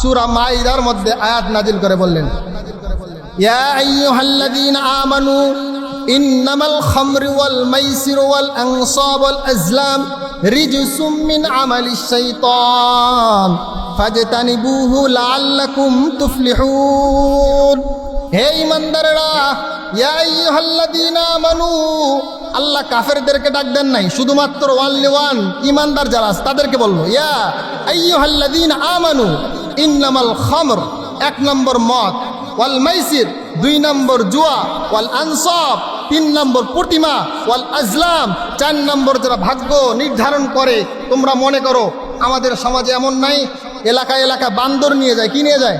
সূরা মাইদার মধ্যে আয়াত নাজিল করে বললেন, ইয়া আইয়ুহাল্লাযীনা আমানু ইন্নামাল খামরু ওয়াল মাইসিরু ওয়াল আনসাব ওয়াল আজলাম রিজসুম মিন আমালিশ শাইতান ফাজতানিবুহু লাআল্লাকুম তুফলিহুন। হে ঈমানদারেরা, ইয়া আইয়ুহাল্লাযীনা আমানু, আল্লাহ কাফেরদেরকে ডাক দেন নাই, শুধুমাত্র ওয়ানলি ওয়ান ঈমানদার যারা আছে তাদেরকে বললো, ইয়া আইয়ুহাল্লাযীনা আমানু ইন্নামাল খামর, 1 নম্বর মদ, ওয়াল মাইসির 2 নম্বর জুয়া, ওয়াল আনসাব 3 নম্বর প্রতিমা, ওয়াল আজলাম 4 নম্বর যারা ভাগ্য নির্ধারণ করে। তোমরা মনে করো আমাদের সমাজে এমন নাই, এলাকায় এলাকায় বান্দর নিয়ে যায়, কি নিয়ে যায়?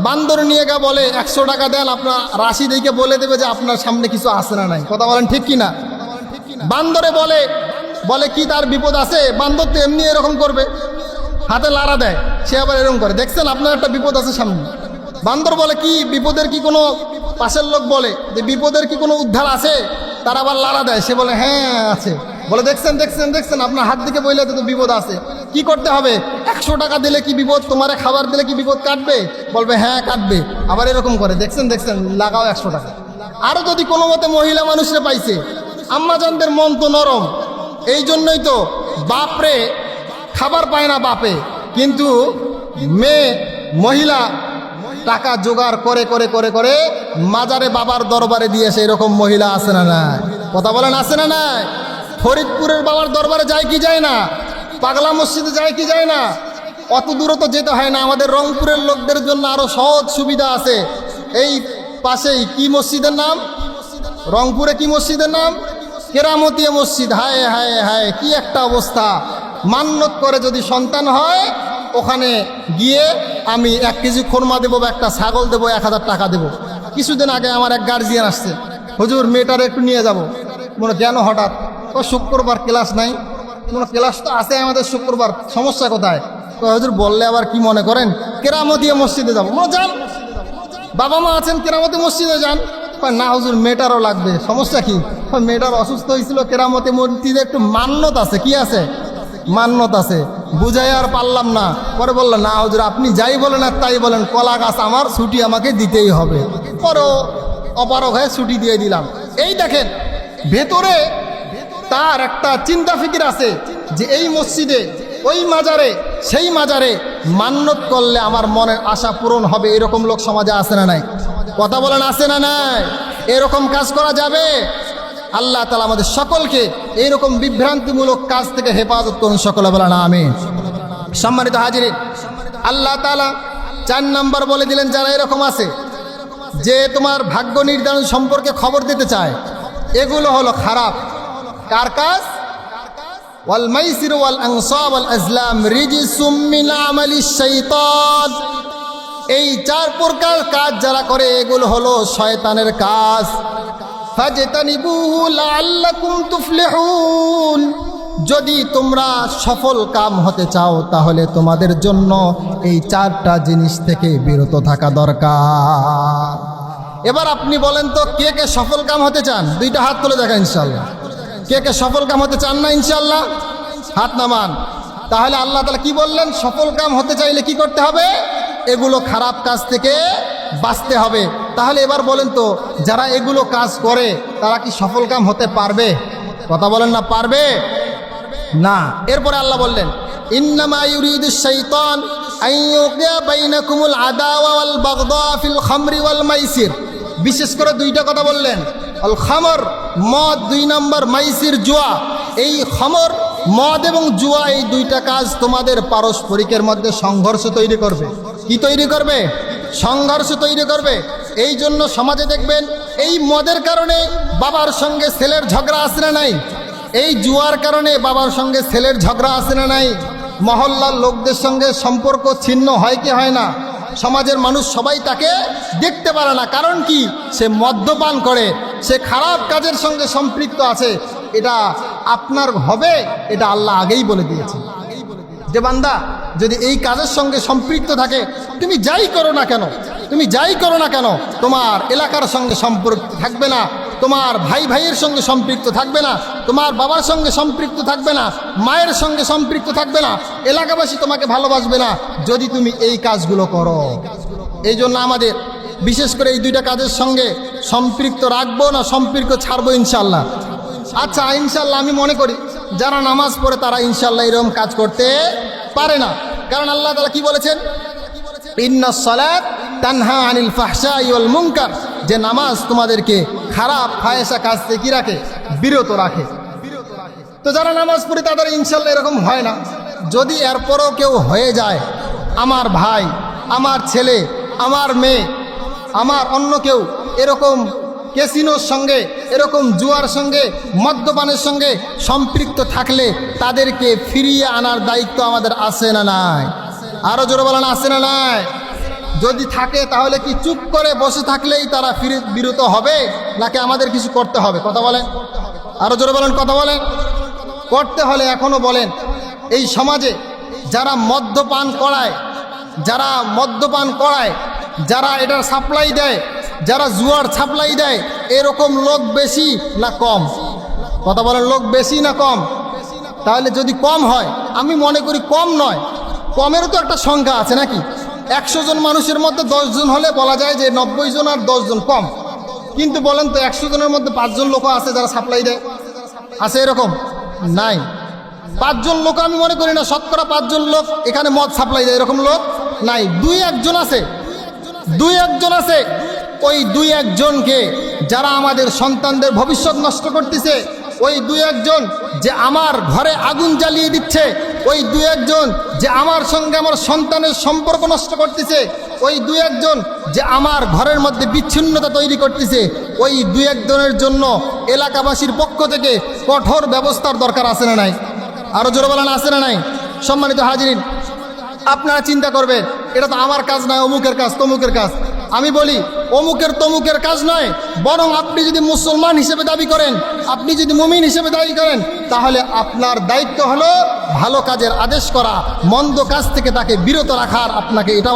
বান্দর নিয়ে গা বলে 100 টাকা দেন, আপনার রাশি দেখে বলে দেবে যে আপনার সামনে কিছু আছে না নাই। কথা বলেন ঠিক কিনা? বান্দরে বলে কি তার বিপদ আছে? বান্দর তো এমনি এরকম করবে, হাতে লাড়া দেয়, সে আবার এরকম করে। দেখছেন আপনার একটা বিপদ আছে সামনে, বান্দর বলে কি বিপদের কি কোনো, পাশের লোক বলে যে বিপদের কি কোনো উদ্ধার আছে, তার আবার লাড়া দেয়, সে বলে হ্যাঁ আছে, বলে দেখছেন আপনার হাত দিকে বইলে তো বিপদ আছে, কি করতে হবে? 100 টাকা দিলে কি বিপদ, তোমারে খাবার দিলে কি বিপদ কাটবে? বলবে হ্যাঁ কাটবে, আবার এরকম করে। দেখছেন লাগাও 100 টাকা। আরও যদি কোনো মতে মহিলা মানুষরা পাইছে, আম্মাজানদের মন তো নরম, এই জন্যই তো বাপরে খাবার পায় না বাপে, কিন্তু মহিলা টাকা জোগাড় করে করে করে করে মাজারে বাবার দরবারে দিয়েছে, এরকম মহিলা আছে না নাই? কথা বলেন আছে না নাই? ফরিদপুরের বাবার দরবারে যায় কি যায় না? পাগলা মসজিদে যায় কি যায় না? অত দূরে তো যেতে হয় না। আমাদের রংপুরের লোকদের জন্য আরো সহজ সুবিধা আছে। এই পাশেই কি মসজিদের নাম? রংপুরে কি মসজিদের নাম? কেরামতি মসজিদ। হায় হায় হায়, কি একটা অবস্থা! মান্যত করে যদি সন্তান হয়, ওখানে গিয়ে আমি 1 কেজি খোরমা দেবো, একটা ছাগল দেবো, 1000 টাকা দেবো। কিছুদিন আগে আমার এক গার্জিয়ান আসছে, হুজুর মেয়েটারে একটু নিয়ে যাব। মনে কেন হঠাৎ? ও শুক্রবার ক্লাস নাই। ক্লাস তো আছে আমাদের শুক্রবার, সমস্যা কোথায়? হুজুর বললে আবার কি মনে করেন? কেরামতি মসজিদে যাবো। যান, বাবা মা আছেন, কেরামতি মসজিদে যান। না হুজুর মেয়েটারও লাগবে। সমস্যা কি? মেয়েটার অসুস্থ হয়েছিল, কেরামতি মসজিদে একটু মান্যত আছে। কি আছে? মান্যত আছে। বুঝাই আর পারলাম না, পরে বললো না হুজুর আপনি যাই বলেন আর তাই বলেন, কলা গাছ আমার, ছুটি আমাকে দিতেই হবে। পরে অপারক হয়ে ছুটি দিয়ে দিলাম। এই দেখেন, ভেতরে তার একটা চিন্তা ফিকির আছে যে এই মসজিদে, ওই মাজারে, সেই মাজারে মান্যত করলে আমার মনের আশা পূরণ হবে। এরকম লোক সমাজে আছে না নাই? কথা বলেন আছে না নাই? এরকম কাজ করা যাবে? আল্লাহ তাআলা আমাদের সকলকে এইরকম বিভ্রান্তিমূলক কাজ থেকে হেফাজত করুন। সকলে বলেন আমিন। সম্মানিত হাজিরিন, আল্লাহ তাআলা 4 নম্বর বলে দিলেন, যারা এরকম আছে যে তোমার ভাগ্য নির্ধারণ সম্পর্কে খবর দিতে চায়, এগুলো হলো খারাপ। কার কাজ? ওয়াল মাইসির ওয়াল আনসাব ওয়াল আজলাম রিজসুম মিন আমালিশ শাইতান। এই 4 প্রকার কাজ যারা করে, এগুলো হলো শয়তানের কাজ। ফাজতানিবুহু লাআল্লাকুম তুফলিহুন। যদি তোমরা সফল কাম হতে চাও, তাহলে তোমাদের জন্য এই 4টা জিনিস থেকে বিরত থাকা দরকার। এবার আপনি বলেন তো, কে কে সফল কাম হতে চান? 2টা হাত তুলে দেখা ইনশাআল্লাহ। কে কে সফল কাম হতে চান না ইনশাআল্লাহ? হাত নামান। তাহলে আল্লাহ তাআলা কি বললেন? সফল কাম হতে চাইলে কি করতে হবে? এগুলো খারাপ কাজ থেকে বাঁচতে হবে। তাহলে এবার বলেন তো, যারা এগুলো কাজ করে তারা কি সফল কাম হতে পারবে? কথা বলেন না, পারবে না। এরপরে আল্লাহ বললেন, ইন্নামা ইউরিদুশ শাইতান আন ইউকিয়া বাইনাকুমুল আদাওয়া ওয়াল বাগদা ফিল খামরি ওয়াল মাইসির। বিশেষ করে 2টা কথা বললেন, আল খামর মদ, 2 নম্বর মাইসির জুয়া। এই খামর, মদ এবং জুয়া, এই 2টা কাজ তোমাদের পারস্পরিকের মধ্যে সংঘর্ষ তৈরি করবে। কি তৈরি করবে? সংঘর্ষ তৈরি করবে। এই জন্য সমাজে দেখবেন, এই মদের কারণে বাবার সঙ্গে ছেলের ঝগড়া আছে না নাই? এই জুয়ার কারণে বাবার সঙ্গে ছেলের ঝগড়া আছে না নাই? মহল্লার লোকদের সঙ্গে সম্পর্ক ছিন্ন হয় কি হয় না? সমাজের মানুষ সবাই তাকে দেখতে পারে না। কারণ কি? সে মদ্যপান করে, সে খারাপ কাজের সঙ্গে সম্পৃক্ত আছে। এটা আপনার হবে, এটা আল্লাহ আগেই বলে দিয়েছে যে বান্দা যদি এই কাজের সঙ্গে সম্পৃক্ত থাকে, তুমি যাই করো না কেন, তোমার এলাকার সঙ্গে সম্পর্ক থাকবে না, তোমার ভাই ভাইয়ের সঙ্গে সম্পৃক্ত থাকবে না, তোমার বাবার সঙ্গে সম্পৃক্ত থাকবে না, মায়ের সঙ্গে সম্পৃক্ত থাকবে না, এলাকাবাসী তোমাকে ভালোবাসবে না যদি তুমি এই কাজগুলো করো। এই জন্য আমাদের বিশেষ করে এই দুইটা কাজের সঙ্গে সম্পৃক্ত রাখবো না সম্পৃক্ত ছাড়বো ইনশাল্লাহ? আচ্ছা ইনশাল্লাহ আমি মনে করি যারা নামাজ পড়ে তারা ইনশাল্লাহ এরকম কাজ করতে পারে না। কারণ আল্লাহ তাআলা কি বলেছেন? ইন্নাস সালাত তানহা আনিল ফাহশাই ওয়াল মুনকার, যে নামাজ তোমাদেরকে খারাপ ফাহেসা কাজ থেকে কি রাখে? বিরত রাখে। তো যারা নামাজ পড়ে তাদের ইনশাল্লাহ এরকম হয় না। যদি এরপরও কেউ হয়ে যায়, আমার ভাই, আমার ছেলে, আমার মেয়ে, আমার অন্য কেউ এরকম ক্যাসিনোর সঙ্গে, এরকম জুয়ার সঙ্গে, মদ্যপানের সঙ্গে সম্পৃক্ত থাকলে তাদেরকে ফিরিয়ে আনার দায়িত্ব আমাদের আছে না নাই? আরো জোরে বলেন, আছে না নাই? যদি থাকে তাহলে কি চুপ করে বসে থাকলেই তারা বিরত হবে, নাকি আমাদের কিছু করতে হবে? কথা বলেন, আরো জোরে বলেন, কথা বলেন। করতে হলে এখনো বলেন, এই সমাজে যারা মদ্যপান করায়, যারা এটার সাপ্লাই দেয়, যারা জুয়ার সাপ্লাই দেয়, এরকম লোক বেশি না কম? কথা বলেন, লোক বেশি না কম? তাহলে যদি কম হয়, আমি মনে করি কম নয়, কমেরও তো একটা সংখ্যা আছে নাকি? 100 জন মানুষের মধ্যে 10 জন হলে বলা যায় যে 90 জন আর 10 জন কম। কিন্তু বলেন তো 100 জনের মধ্যে 5 জন লোক আছে যারা সাপ্লাই দেয়? আছে এরকম? নাই। 5 জন লোক আমি মনে করি না শতকরা 5 জন লোক এখানে মদ সাপ্লাই দেয়, এরকম লোক নাই। 2-1 জন আছে, 2-1 জন আছে। ওই 2-1 জনকে যারা আমাদের সন্তানদের ভবিষ্যৎ নষ্ট করতেছে, ওই 2-1 জন যে আমার ঘরে আগুন জ্বালিয়ে দিচ্ছে, ওই 2-1 জন যে আমার সঙ্গে আমার সন্তানের সম্পর্ক নষ্ট করতেছে, ওই 2-1 জন যে আমার ঘরের মধ্যে বিচ্ছিন্নতা তৈরি করতেছে, ওই 2-1 জনের জন্য এলাকাবাসীর পক্ষ থেকে কঠোর ব্যবস্থার দরকার আছে না নাই? আরো জোরে বলেন, আছে না নাই? সম্মানিত হাজিরিন, আপনারা চিন্তা করবেন এটা তো আমার কাজ নয়, অমুকের কাজ, তমুকের কাজ। আমি বলি অমুকের তমুকের কাজ নয়, বরং আপনি যদি মুসলমান হিসেবে দাবি করেন, আপনি যদি মুমিন হিসেবে দাবি করেন, তাহলে আপনার দায়িত্ব হলো ভালো কাজের আদেশ করা, মন্দ কাজ থেকে তাকে বিরত রাখার আপনাকে এটাও